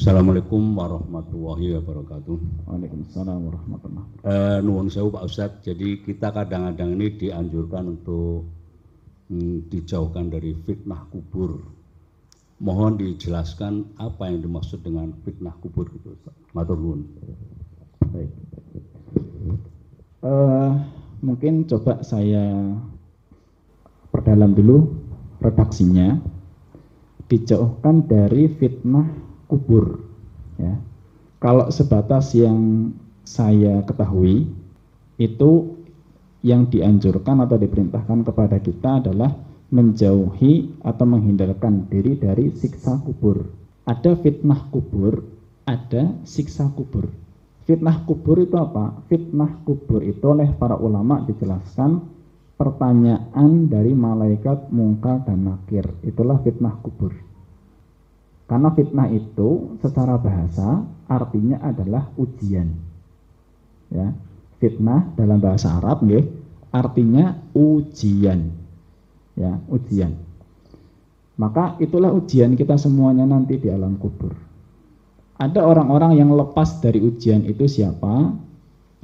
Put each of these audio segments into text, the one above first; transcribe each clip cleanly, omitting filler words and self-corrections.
Assalamualaikum warahmatullahi wabarakatuh. Waalaikumsalam warahmatullahi wabarakatuh. Nuwun sewu Pak Ustadz, jadi kita kadang-kadang ini dianjurkan untuk dijauhkan dari fitnah kubur. Mohon dijelaskan apa yang dimaksud dengan fitnah kubur gitu, Ustaz. Matur nuwun. Baik. Mungkin coba saya perdalam dulu redaksinya. Dijauhkan dari fitnah kubur, ya. Kalau sebatas yang saya ketahui, itu yang dianjurkan atau diperintahkan kepada kita adalah menjauhi atau menghindarkan diri dari siksa kubur. Ada fitnah kubur, ada siksa kubur. Fitnah kubur itu apa? Fitnah kubur itu oleh para ulama dijelaskan pertanyaan dari malaikat Munkar dan Nakir. Itulah fitnah kubur. Karena fitnah itu secara bahasa artinya adalah ujian. Ya, fitnah dalam bahasa Arab nggih, artinya ujian. Ya, ujian. Maka itulah ujian kita semuanya nanti di alam kubur. Ada orang-orang yang lepas dari ujian itu siapa?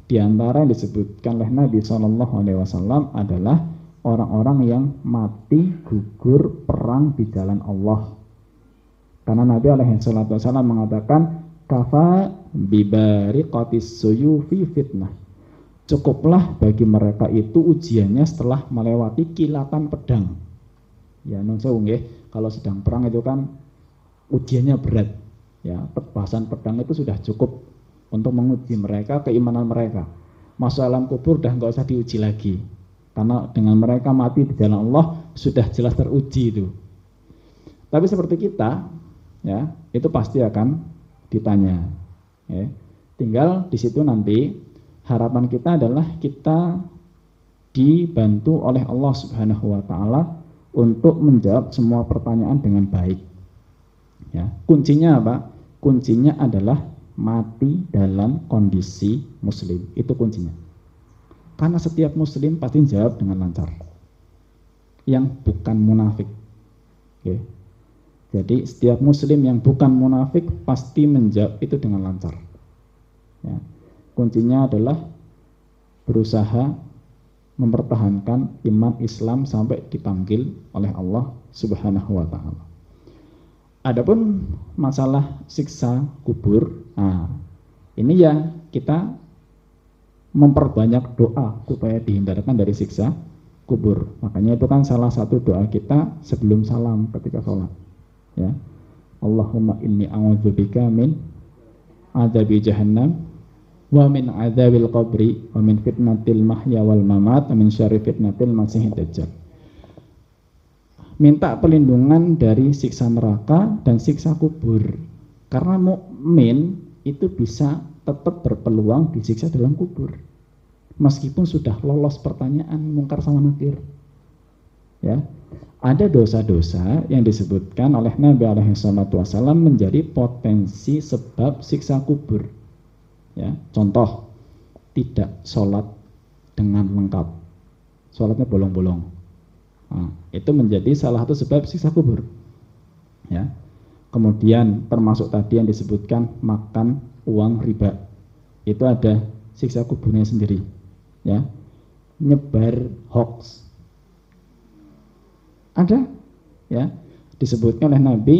Di antara yang disebutkan oleh Nabi SAW adalah orang-orang yang mati gugur perang di jalan Allah. Karena Nabi SAW mengatakan kafa bibariqatis suyufi fitnah. Cukuplah bagi mereka itu ujiannya setelah melewati kilatan pedang. Ya, non sewu nggih, kalau sedang perang itu kan ujiannya berat. Ya, bahasan pedang itu sudah cukup untuk menguji mereka, keimanan mereka. Masuk alam kubur dah nggak usah diuji lagi, karena dengan mereka mati di jalan Allah sudah jelas teruji itu. Tapi seperti kita, ya, itu pasti akan ditanya. Ya. Tinggal di situ nanti harapan kita adalah kita dibantu oleh Allah Subhanahu Wa Taala untuk menjawab semua pertanyaan dengan baik. Ya. Kuncinya apa? Kuncinya adalah mati dalam kondisi muslim, itu kuncinya. Karena setiap muslim pasti jawab dengan lancar, yang bukan munafik. Oke. Jadi setiap muslim yang bukan munafik pasti menjawab itu dengan lancar. Ya. Kuncinya adalah berusaha mempertahankan iman Islam sampai dipanggil oleh Allah Subhanahu Wa Taala. Adapun masalah siksa kubur, ini ya kita memperbanyak doa supaya dihindarkan dari siksa kubur. Makanya itu kan salah satu doa kita sebelum salam ketika sholat. Ya, Allahumma inni a'udzubika min adzabi jahannam wa min adzabil qabri wa min fitnatil mahya wal mamat wa min syarri fitnatil masiihid dajjal. Minta perlindungan dari siksa neraka dan siksa kubur. Karena mukmin itu bisa tetap berpeluang disiksa dalam kubur. Meskipun sudah lolos pertanyaan Munkar sama Nakir. Ya. Ada dosa-dosa yang disebutkan oleh Nabi SAW menjadi potensi sebab siksa kubur. Ya. Contoh, tidak sholat dengan lengkap. Sholatnya bolong-bolong. Itu menjadi salah satu sebab siksa kubur. Ya. Kemudian termasuk tadi yang disebutkan makan uang riba. Itu ada siksa kuburnya sendiri. Ya. Nyebar hoax. Ada, ya. Disebutkan oleh Nabi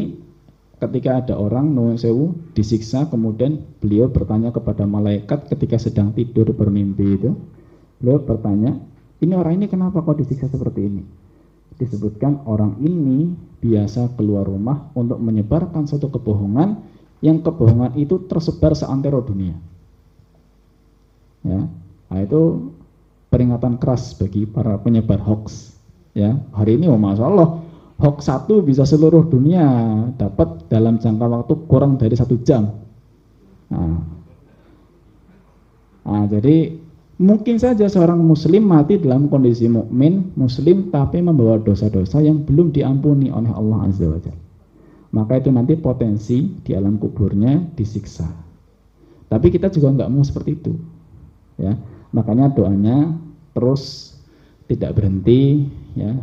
ketika ada orang nuwun sewu disiksa, kemudian beliau bertanya kepada malaikat ketika sedang tidur bermimpi itu. Beliau bertanya, ini orang ini kenapa kok disiksa seperti ini? Disebutkan orang ini biasa keluar rumah untuk menyebarkan suatu kebohongan, yang kebohongan itu tersebar seantero dunia. Ya, itu peringatan keras bagi para penyebar hoax. Ya, hari ini masya Allah hoax satu bisa seluruh dunia dapat dalam jangka waktu kurang dari 1 jam. Jadi mungkin saja seorang muslim mati dalam kondisi mukmin, muslim tapi membawa dosa-dosa yang belum diampuni oleh Allah Azza wa Jalla. Maka itu nanti potensi di alam kuburnya disiksa. Tapi kita juga nggak mau seperti itu. Ya, makanya doanya terus tidak berhenti, ya.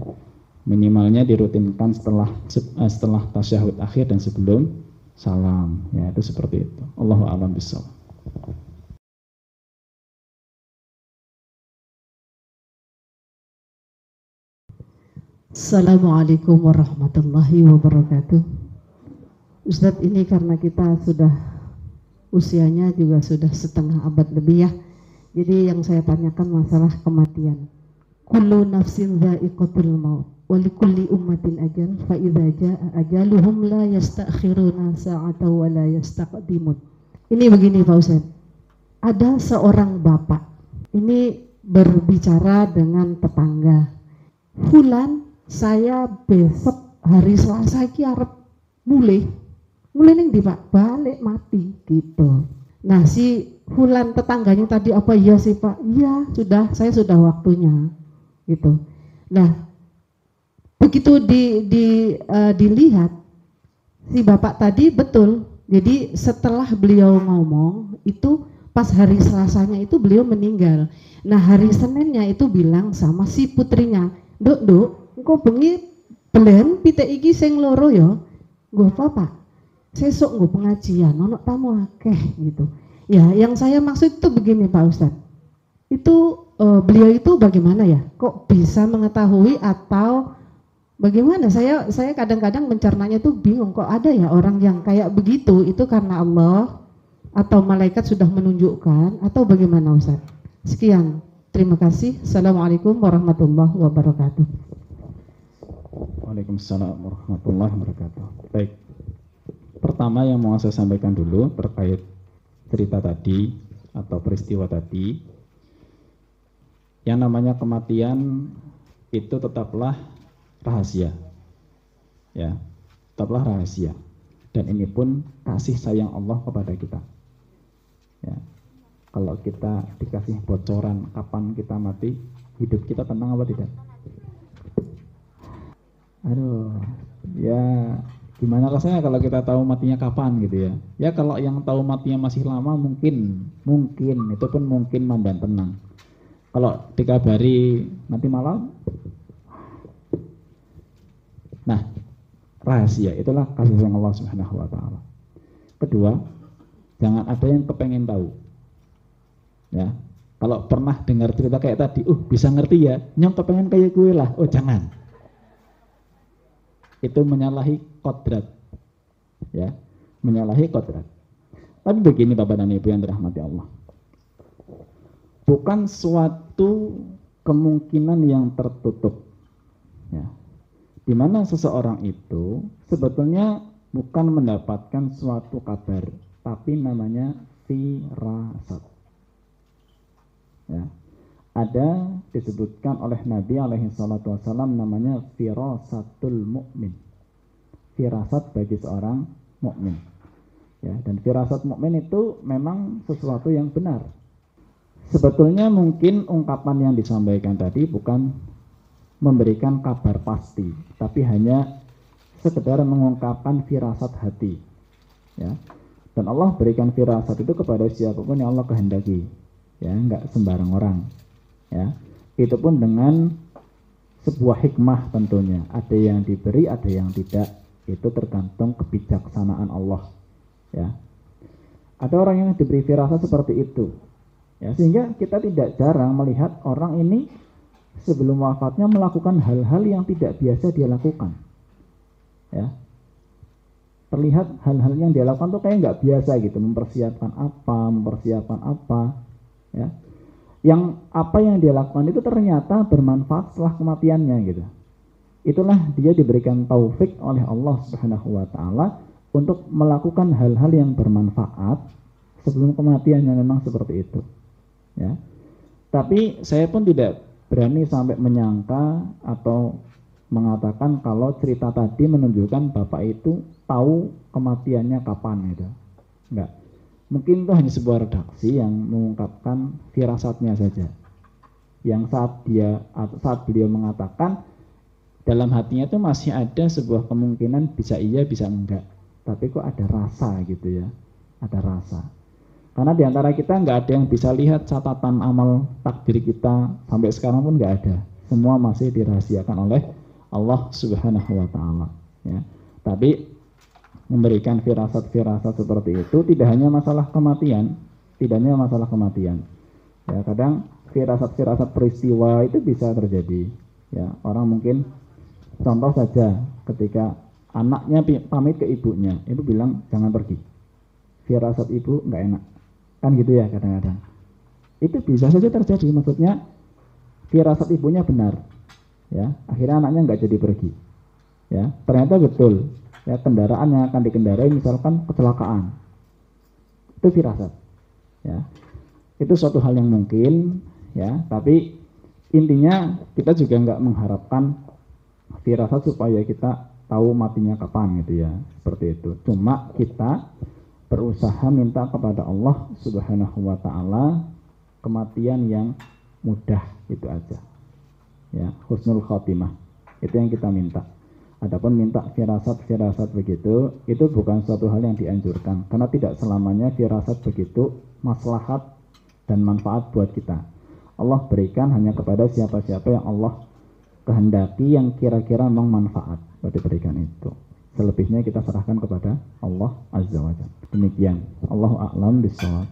Minimalnya dirutinkan setelah tasyahud akhir dan sebelum salam, ya itu seperti itu. Allahu a'lam bishawab. Assalamualaikum warahmatullahi wabarakatuh. Ustadz, ini karena kita sudah usianya juga sudah setengah abad lebih ya. Jadi yang saya tanyakan masalah kematian. Kullu nafsin dha'iqatul maut wa likulli ummatin ajal fa idza jaa ajaluhum la yastakhiruna sa'atan wa la yastaqdimun. Ini begini Pak Ustadz. Ada seorang bapak ini berbicara dengan tetangga. Fulan, saya besok hari Selasa iki arep mulai ning ndi Pak? Balik mati gitu. Nah si Fulan tetangganya tadi, apa iya sih Pak? Iya sudah, saya sudah waktunya gitu. Nah begitu dilihat si bapak tadi betul. Jadi setelah beliau ngomong itu pas hari Selasanya itu beliau meninggal. Nah hari Seninnya itu bilang sama si putrinya, Duk, engko bengi belen pitik iki sing loro ya. Nggo apa Pak? Sesuk nggo pengajian, ono tamu akeh gitu. Ya, yang saya maksud itu begini Pak Ustadz. Itu beliau itu bagaimana ya? Kok bisa mengetahui atau bagaimana? Saya kadang-kadang mencernanya tuh bingung, kok ada ya orang yang kayak begitu, itu karena Allah atau malaikat sudah menunjukkan atau bagaimana Ustadz? Sekian. Terima kasih. Assalamualaikum warahmatullahi wabarakatuh. Waalaikumsalam warahmatullahi wabarakatuh. Baik. Pertama yang mau saya sampaikan dulu terkait cerita tadi atau peristiwa tadi. Yang namanya kematian itu tetaplah rahasia. Ya, tetaplah rahasia. Dan ini pun kasih sayang Allah kepada kita. Ya. Kalau kita dikasih bocoran kapan kita mati, hidup kita tenang apa tidak? Aduh, ya gimana rasanya kalau kita tahu matinya kapan gitu ya? Ya kalau yang tahu matinya masih lama mungkin itu pun mungkin mandan tenang. Kalau dikabari nanti malam, nah rahasia itulah kasih sayang Allah Subhanahu Wa Taala. Kedua, jangan ada yang kepengen tahu. Ya, kalau pernah dengar cerita kayak tadi, bisa ngerti ya, nyong kepengen kayak gue lah. Oh jangan, itu menyalahi kodrat, ya, menyalahi kodrat. Tapi begini Bapak dan Ibu yang dirahmati Allah, bukan suatu kemungkinan yang tertutup, ya, dimana seseorang itu sebetulnya bukan mendapatkan suatu kabar, tapi namanya firasat. Ya. Ada disebutkan oleh Nabi alaihi salatu wasallam namanya firasatul mukmin. Firasat bagi seorang mukmin. Ya, dan firasat mukmin itu memang sesuatu yang benar. Sebetulnya mungkin ungkapan yang disampaikan tadi bukan memberikan kabar pasti, tapi hanya sekedar mengungkapkan firasat hati. Ya. Dan Allah berikan firasat itu kepada siapapun yang Allah kehendaki. Ya, enggak sembarang orang. Ya, itu pun dengan sebuah hikmah tentunya. Ada yang diberi, ada yang tidak. Itu tergantung kebijaksanaan Allah. Ya, ada orang yang diberi firasat seperti itu. Ya, sehingga kita tidak jarang melihat orang ini sebelum wafatnya melakukan hal-hal yang tidak biasa dia lakukan. Ya, terlihat hal-hal yang dia lakukan tuh kayak nggak biasa gitu. Mempersiapkan apa. Ya, yang apa yang dia lakukan itu ternyata bermanfaat setelah kematiannya gitu. Itulah dia diberikan taufik oleh Allah Subhanahu Wa Taala untuk melakukan hal-hal yang bermanfaat sebelum kematiannya, memang seperti itu. Ya, tapi saya pun tidak berani sampai menyangka atau mengatakan kalau cerita tadi menunjukkan bapak itu tahu kematiannya kapan gitu. Enggak. Mungkin itu hanya sebuah redaksi yang mengungkapkan firasatnya saja. Yang saat beliau mengatakan dalam hatinya itu masih ada sebuah kemungkinan bisa iya bisa enggak. Tapi kok ada rasa gitu ya. Ada rasa. Karena diantara kita nggak ada yang bisa lihat catatan amal takdir kita sampai sekarang pun nggak ada. Semua masih dirahasiakan oleh Allah Subhanahu Wa Taala. Ya. Tapi memberikan firasat-firasat seperti itu tidak hanya masalah kematian, ya kadang firasat-firasat peristiwa itu bisa terjadi, ya orang mungkin contoh saja ketika anaknya pamit ke ibunya, ibu bilang jangan pergi, firasat ibu nggak enak, kan gitu ya kadang-kadang. Itu bisa saja terjadi, maksudnya firasat ibunya benar, ya akhirnya anaknya nggak jadi pergi, ya ternyata betul, ya kendaraan yang akan dikendarai misalkan kecelakaan, itu firasat, ya itu suatu hal yang mungkin, ya tapi intinya kita juga nggak mengharapkan firasat supaya kita tahu matinya kapan gitu ya, seperti itu. Cuma kita berusaha minta kepada Allah Subhanahu wa taala kematian yang mudah, itu aja. Ya, husnul khotimah. Itu yang kita minta. Adapun minta firasat-firasat begitu, itu bukan suatu hal yang dianjurkan karena tidak selamanya firasat begitu maslahat dan manfaat buat kita. Allah berikan hanya kepada siapa-siapa yang Allah kehendaki, yang kira-kira memang manfaat buat diberikan itu. Selebihnya kita serahkan kepada Allah Azza wa Jalla. Demikian. Allahu a'lam bishawab.